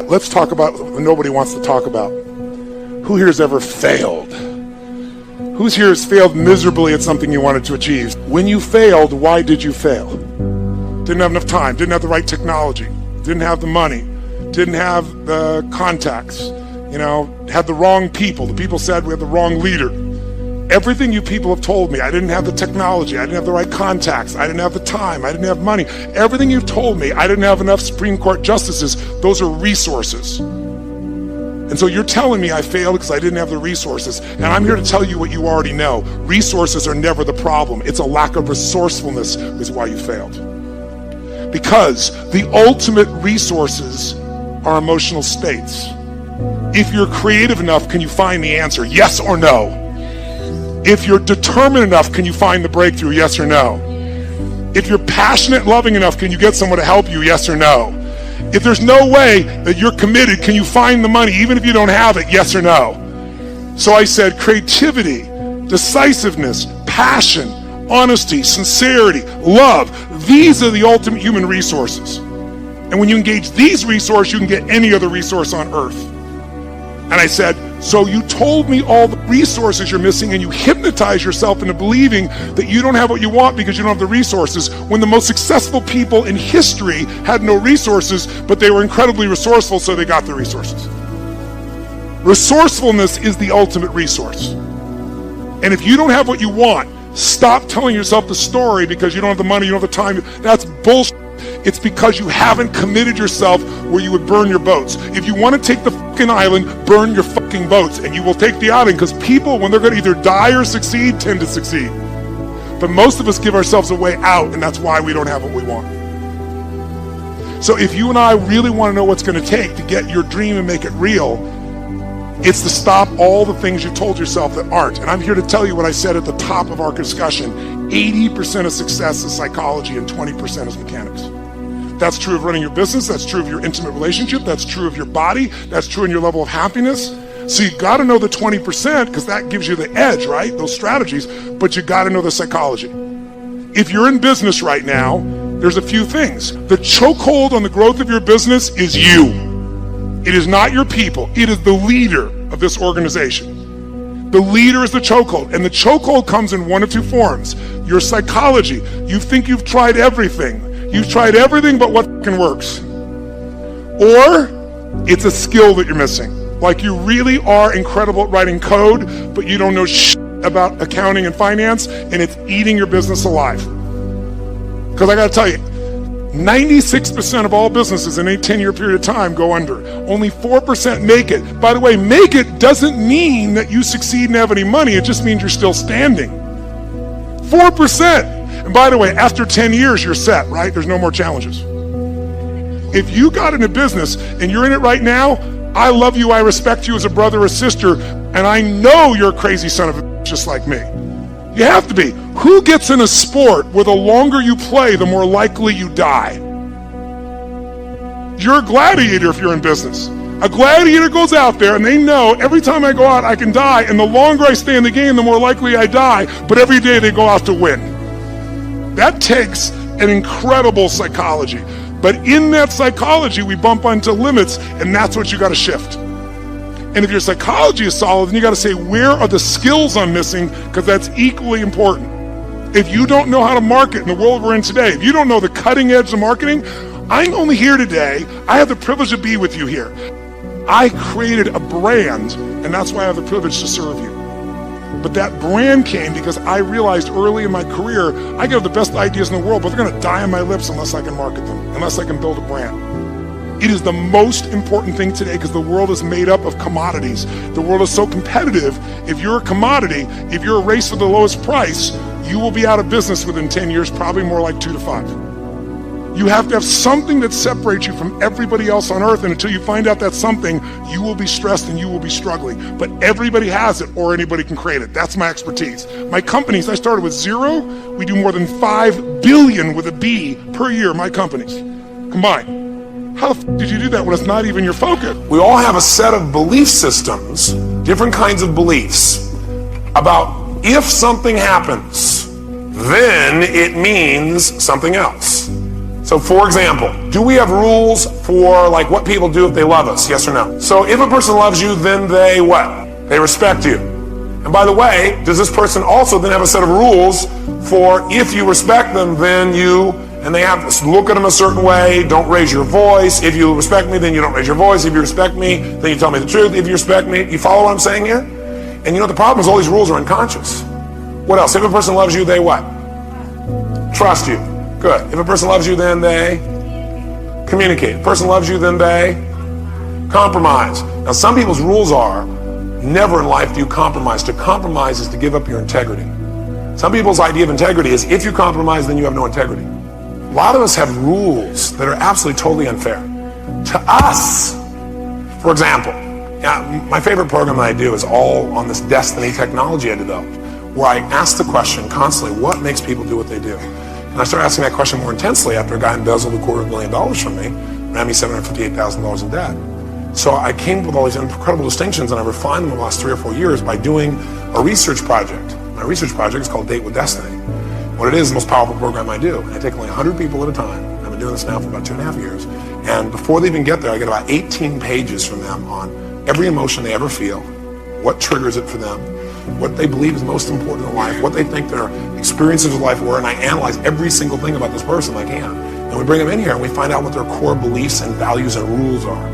Let's talk about what nobody wants to talk about. Who here has ever failed? Who's here has failed miserably at something you wanted to achieve? When you failed, why did you fail? Didn't have enough time, didn't have the right technology, didn't have the money, didn't have the contacts, had the wrong people. The people said we had the wrong leader. Everything you people have told me, I didn't have the technology, I didn't have the right contacts, I didn't have the time, I didn't have money. Everything you've told me, I didn't have enough Supreme Court justices. Those are resources. And so you're telling me I failed because I didn't have the resources. And I'm here to tell you what you already know. Resources are never the problem. It's a lack of resourcefulness is why you failed. Because the ultimate resources are emotional states. If you're creative enough, can you find the answer? Yes or no? If you're determined enough, can you find the breakthrough? Yes or no? If you're passionate and loving enough, can you get someone to help you? Yes or no? If there's no way that you're committed, can you find the money even if you don't have it? Yes or no? So I said creativity, decisiveness, passion, honesty, sincerity, love. These are the ultimate human resources. And when you engage these resources, you can get any other resource on earth. And I said, so you told me all the resources you're missing, and you hypnotize yourself into believing that you don't have what you want because you don't have the resources, when the most successful people in history had no resources, but they were incredibly resourceful, so they got the resources. Resourcefulness is the ultimate resource. And if you don't have what you want, stop telling yourself the story because you don't have the money, you don't have the time. That's bullshit. It's because you haven't committed yourself where you would burn your boats. If you want to take the fucking island, burn your fucking boats, and you will take the island, because people, when they're going to either die or succeed, tend to succeed. But most of us give ourselves a way out, and that's why we don't have what we want. So if you and I really want to know what's going to take to get your dream and make it real, it's to stop all the things you told yourself that aren't. And I'm here to tell you what I said at the top of our discussion. 80% of success is psychology and 20% is mechanics. That's true of running your business. That's true of your intimate relationship. That's true of your body. That's true in your level of happiness. So you got to know the 20% because that gives you the edge, right? Those strategies. But you got to know the psychology. If you're in business right now, there's a few things. The chokehold on the growth of your business is you. It is not your people. It is the leader of this organization. The leader is the chokehold. And the chokehold comes in one of two forms. Your psychology. You think you've tried everything. You've tried everything but what fucking works. Or it's a skill that you're missing. Like you really are incredible at writing code, but you don't know shit about accounting and finance, and it's eating your business alive. Because I got to tell you, 96% of all businesses in a 10-year period of time go under. Only 4% make it. By the way, make it doesn't mean that you succeed and have any money. It just means you're still standing. 4%. And by the way, after 10 years, you're set, right? There's no more challenges. If you got into business and you're in it right now, I love you, I respect you as a brother or sister, and I know you're a crazy son of a bitch just like me. You have to be. Who gets in a sport where the longer you play, the more likely you die? You're a gladiator if you're in business. A gladiator goes out there and they know every time I go out, I can die, and the longer I stay in the game, the more likely I die, but every day they go out to win. That takes an incredible psychology. But in that psychology, we bump onto limits, and that's what you got to shift. And if your psychology is solid, then you got to say, where are the skills I'm missing? Because that's equally important. If you don't know how to market in the world we're in today, if you don't know the cutting edge of marketing, I'm only here today. I have the privilege to be with you here. I created a brand, and that's why I have the privilege to serve you. But that brand came because I realized early in my career, I have the best ideas in the world, but they're going to die on my lips unless I can market them, unless I can build a brand. It is the most important thing today because the world is made up of commodities. The world is so competitive. If you're a commodity, if you're a race for the lowest price, you will be out of business within 10 years, probably more like 2 to 5. You have to have something that separates you from everybody else on earth, and until you find out that something, you will be stressed and you will be struggling. But everybody has it, or anybody can create it. That's my expertise. My companies, I started with 0. We do more than 5 billion with a B per year, my companies, combined. How the f did you do that when it's not even your focus? We all have a set of belief systems, different kinds of beliefs, about if something happens, then it means something else. So for example, do we have rules for like what people do if they love us? Yes or no? So if a person loves you, then they what? They respect you. And by the way, does this person also then have a set of rules for if you respect them, then you, and they have to look at them a certain way, don't raise your voice. If you respect me, then you don't raise your voice. If you respect me, then you tell me the truth. If you respect me, you follow what I'm saying here? And you know the problem is all these rules are unconscious. What else? If a person loves you, they what? Trust you. Good. If a person loves you, then they communicate. If a person loves you, then they compromise. Now some people's rules are, never in life do you compromise. To compromise is to give up your integrity. Some people's idea of integrity is if you compromise, then you have no integrity. A lot of us have rules that are absolutely totally unfair to us. For example, my favorite program that I do is all on this destiny technology I developed, where I ask the question constantly, what makes people do what they do? And I started asking that question more intensely after a guy embezzled $250,000 from me, ran me $758,000 in debt. So I came up with all these incredible distinctions, and I refined them in the last 3 or 4 years by doing a research project. My research project is called Date with Destiny. What it is the most powerful program I do. I take only 100 people at a time. I've been doing this now for about 2.5 years. And before they even get there, I get about 18 pages from them on every emotion they ever feel, what triggers it for them, what they believe is most important in life, what they think their experiences of life were, and I analyze every single thing about this person I can. And we bring them in here and we find out what their core beliefs and values and rules are.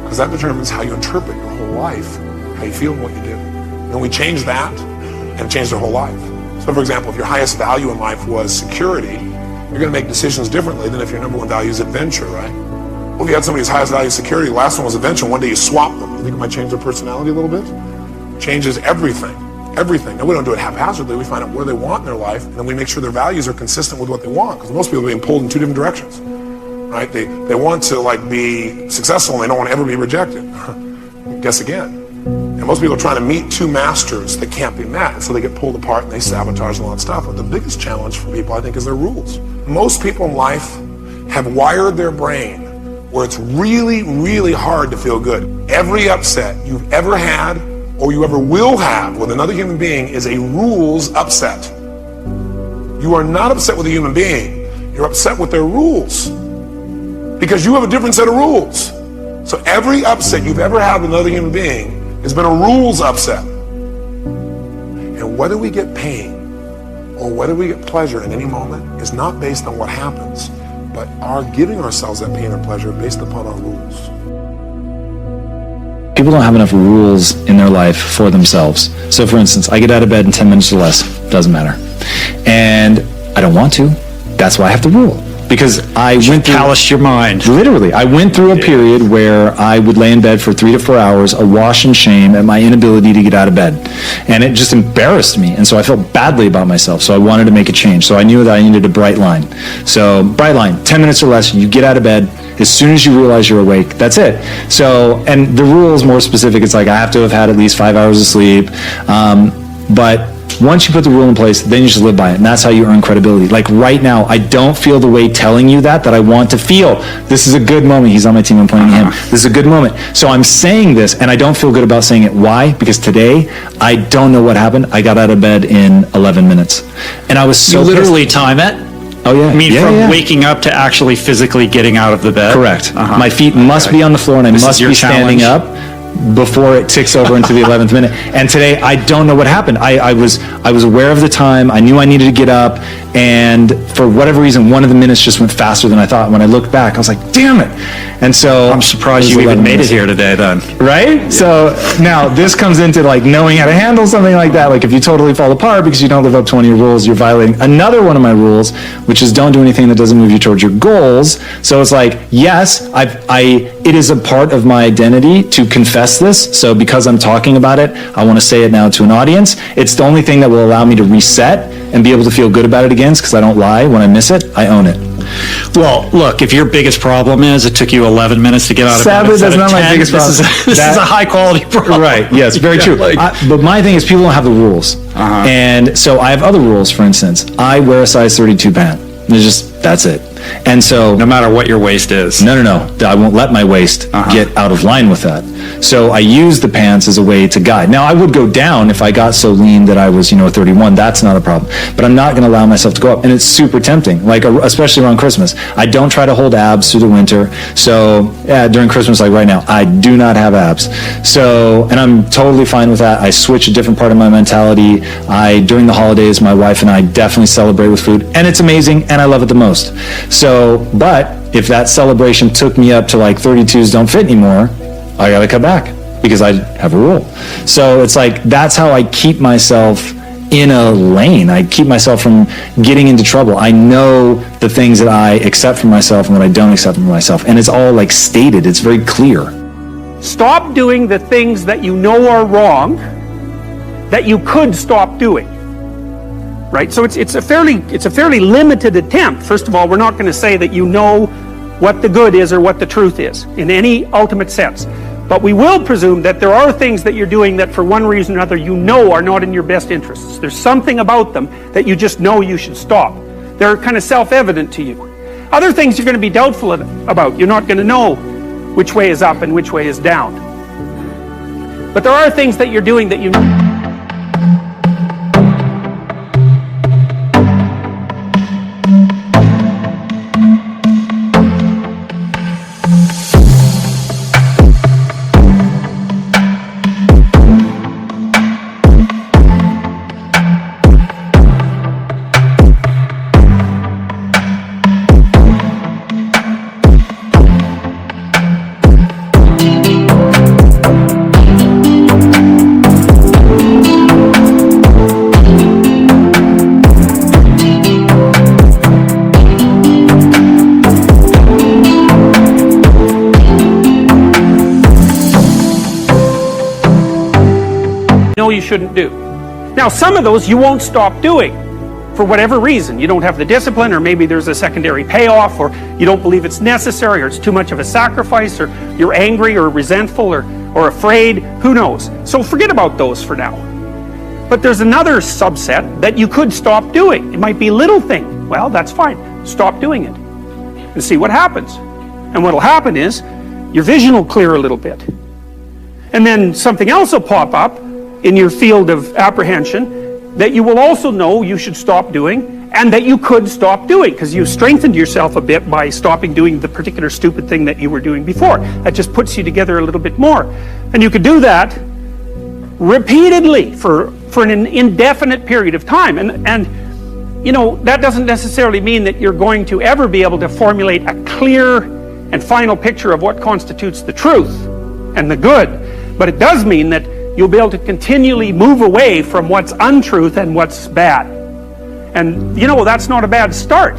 Because that determines how you interpret your whole life, how you feel and what you do. And we change that, and it changed their whole life. So for example, if your highest value in life was security, you're going to make decisions differently than if your number one value is adventure, right? Well, if you had somebody's highest value is security, the last one was adventure, one day you swap them. You think it might change their personality a little bit? Changes everything. Everything. Now we don't do it haphazardly. We find out where they want in their life, and then we make sure their values are consistent with what they want. Because most people are being pulled in two different directions, right? They want to like be successful, and they don't want to ever be rejected. Guess again. And most people are trying to meet two masters that can't be met, and so they get pulled apart and they sabotage a lot of stuff. But the biggest challenge for people, I think, is their rules. Most people in life have wired their brain where it's really, really hard to feel good. Every upset you've ever had or you ever will have with another human being is a rules upset. You are not upset with a human being. You're upset with their rules because you have a different set of rules. So every upset you've ever had with another human being has been a rules upset. And whether we get pain or whether we get pleasure in any moment is not based on what happens, but our giving ourselves that pain or pleasure based upon our rules. People don't have enough rules in their life for themselves. So for instance, I get out of bed in 10 minutes or less, doesn't matter. And I don't want to. That's why I have the rule. Because I went through... Callous your mind. Literally. I went through a period where I would lay in bed for 3 to 4 hours, awash in shame at my inability to get out of bed. And it just embarrassed me. And so I felt badly about myself. So I wanted to make a change. So I knew that I needed a bright line. So bright line, 10 minutes or less, you get out of bed. As soon as you realize you're awake, that's it. So, and the rule is more specific. It's like I have to have had at least 5 hours of sleep. But once you put the rule in place, then you just live by it. And that's how you earn credibility. Like right now, I don't feel the way telling you that I want to feel. This is a good moment. He's on my team. I'm pointing at him. This is a good moment. So I'm saying this, and I don't feel good about saying it. Why? Because today, I don't know what happened. I got out of bed in 11 minutes. And I was so You literally pissed. time it? Oh, yeah. I mean, from waking up to actually physically getting out of the bed? Correct. My feet must be on the floor, and I must be standing up before it ticks over into the 11th minute. And today, I don't know what happened. I was aware of the time. I knew I needed to get up. And for whatever reason, one of the minutes just went faster than I thought. When I looked back, I was like, damn it. And so I'm surprised you even made it here today then. Right? Yeah. So now this comes into like knowing how to handle something like that. Like if you totally fall apart because you don't live up to one of your rules, you're violating another one of my rules, which is don't do anything that doesn't move you towards your goals. So it's like, yes, it is a part of my identity to confess this. So because I'm talking about it, I want to say it now to an audience. It's the only thing that will allow me to reset and be able to feel good about it again, because I don't lie. When I miss it, I own it. Well, look, if your biggest problem is it took you 11 minutes to get out of bed, sadly, that's not 10, my biggest problem. This is a high quality problem. Right, yes, very true. But my thing is people don't have the rules. And so I have other rules, for instance. I wear a size 32 pant. There's just That's it. And so, No matter what your waist is. no, I won't let my waist get out of line with that. So I use the pants as a way to guide. Now, I would go down if I got so lean that I was, 31. That's not a problem. But I'm not going to allow myself to go up. And it's super tempting, like especially around Christmas. I don't try to hold abs through the winter. So during Christmas, like right now, I do not have abs. So, and I'm totally fine with that. I switch a different part of my mentality. During the holidays, my wife and I definitely celebrate with food. And it's amazing, and I love it the most. So, but if that celebration took me up to like 32s don't fit anymore, I got to cut back because I have a rule. So it's like, that's how I keep myself in a lane. I keep myself from getting into trouble. I know the things that I accept from myself and what I don't accept from myself. And it's all like stated. It's very clear. Stop doing the things that you know are wrong that you could stop doing. Right? So it's a fairly limited attempt. First of all, we're not going to say that you know what the good is or what the truth is in any ultimate sense. But we will presume that there are things that you're doing that for one reason or another you know are not in your best interests. There's something about them that you just know you should stop. They're kind of self-evident to you. Other things you're going to be doubtful about. You're not going to know which way is up and which way is down. But there are things that you're doing that you know. You shouldn't do. Now, some of those you won't stop doing for whatever reason. You don't have the discipline, or maybe there's a secondary payoff, or you don't believe it's necessary, or it's too much of a sacrifice, or you're angry or resentful or afraid. Who knows? So forget about those for now. But there's another subset that you could stop doing. It might be a little thing. Well, that's fine. Stop doing it and see what happens. And what will happen is your vision will clear a little bit. And then something else will pop up in your field of apprehension that you will also know you should stop doing and that you could stop doing because you strengthened yourself a bit by stopping doing the particular stupid thing that you were doing before. That just puts you together a little bit more. And you could do that repeatedly for an indefinite period of time. And that doesn't necessarily mean that you're going to ever be able to formulate a clear and final picture of what constitutes the truth and the good. But it does mean that you'll be able to continually move away from what's untruth and what's bad. And, that's not a bad start.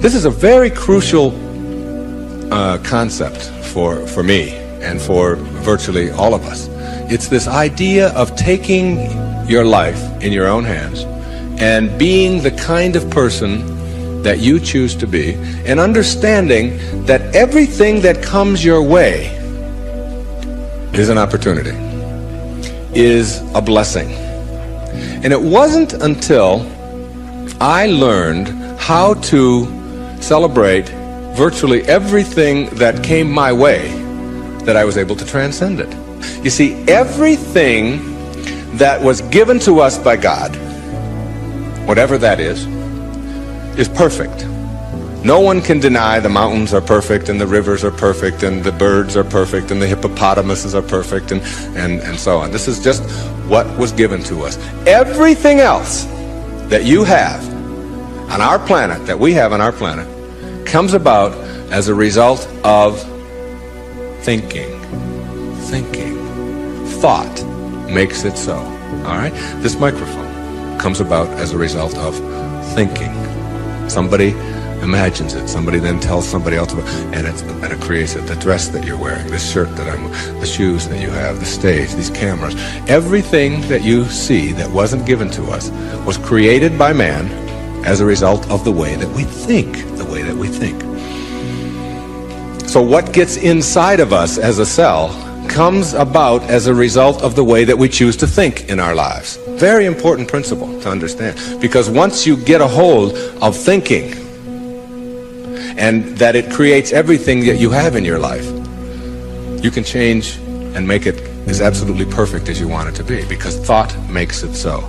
This is a very crucial concept for me and for virtually all of us. It's this idea of taking your life in your own hands and being the kind of person that you choose to be, and understanding that everything that comes your way is an opportunity, is a blessing. And it wasn't until I learned how to celebrate virtually everything that came my way that I was able to transcend it. You see, everything that was given to us by God, whatever that is perfect. No one can deny the mountains are perfect and the rivers are perfect and the birds are perfect and the hippopotamuses are perfect and so on. This is just what was given to us. Everything else that you have on our planet, that we have on our planet, comes about as a result of thinking. Thought makes it so. All right? This microphone comes about as a result of thinking. Somebody imagines it. Somebody then tells somebody else about it, and it creates it. The dress that you're wearing, this shirt that I'm, the shoes that you have, the stage, these cameras. Everything that you see that wasn't given to us was created by man as a result of the way that we think. So what gets inside of us as a cell comes about as a result of the way that we choose to think in our lives. Very important principle to understand, because once you get a hold of thinking, and that it creates everything that you have in your life. You can change and make it as absolutely perfect as you want it to be, because thought makes it so.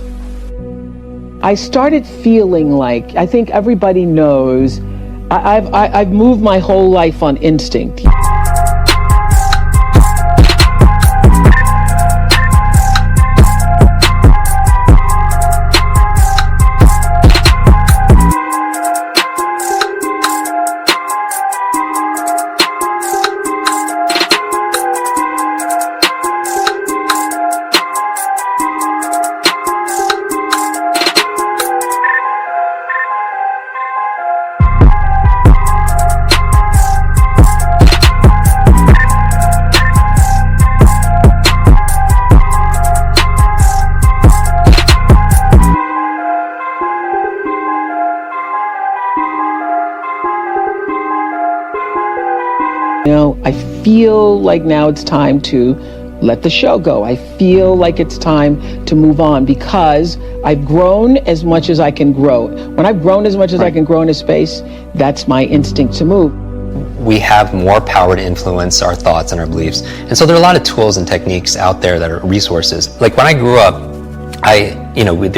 I started feeling like, I think everybody knows, I've moved my whole life on instinct. You know, I feel like now it's time to let the show go. I feel like it's time to move on because I've grown as much as I can grow. When I've grown as much as I can grow in a space, that's my instinct to move. We have more power to influence our thoughts and our beliefs. And so there are a lot of tools and techniques out there that are resources. Like when I grew up,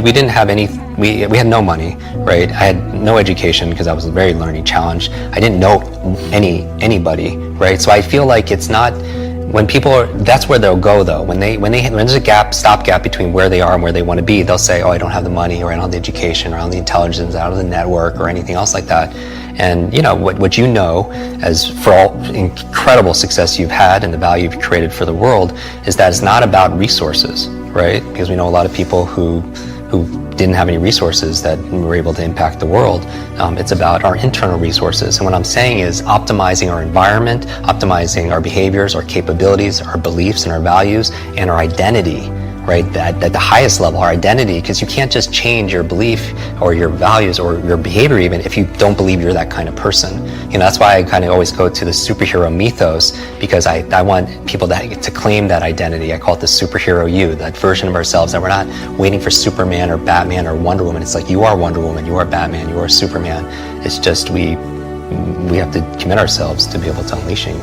we didn't have any, we had no money, right? I had no education because I was very learning challenged. I didn't know anybody, right? So I feel like it's not, when people are, that's where they'll go though. When there's a stopgap between where they are and where they want to be, they'll say, oh, I don't have the money, or I don't have the education, or I don't have the intelligence, I don't have the network, or anything else like that. And what you know, as for all incredible success you've had and the value you've created for the world, is that it's not about resources, right? Because we know a lot of people who didn't have any resources that were able to impact the world. It's about our internal resources. And what I'm saying is optimizing our environment, optimizing our behaviors, our capabilities, our beliefs and our values, and our identity, right? At the highest level, our identity, because you can't just change your belief or your values or your behavior even if you don't believe you're that kind of person. That's why I kind of always go to the superhero mythos, because I want people to claim that identity. I call it the superhero you, that version of ourselves that we're not waiting for Superman or Batman or Wonder Woman. It's like, you are Wonder Woman, you are Batman, you are Superman. It's just we have to commit ourselves to be able to unleashing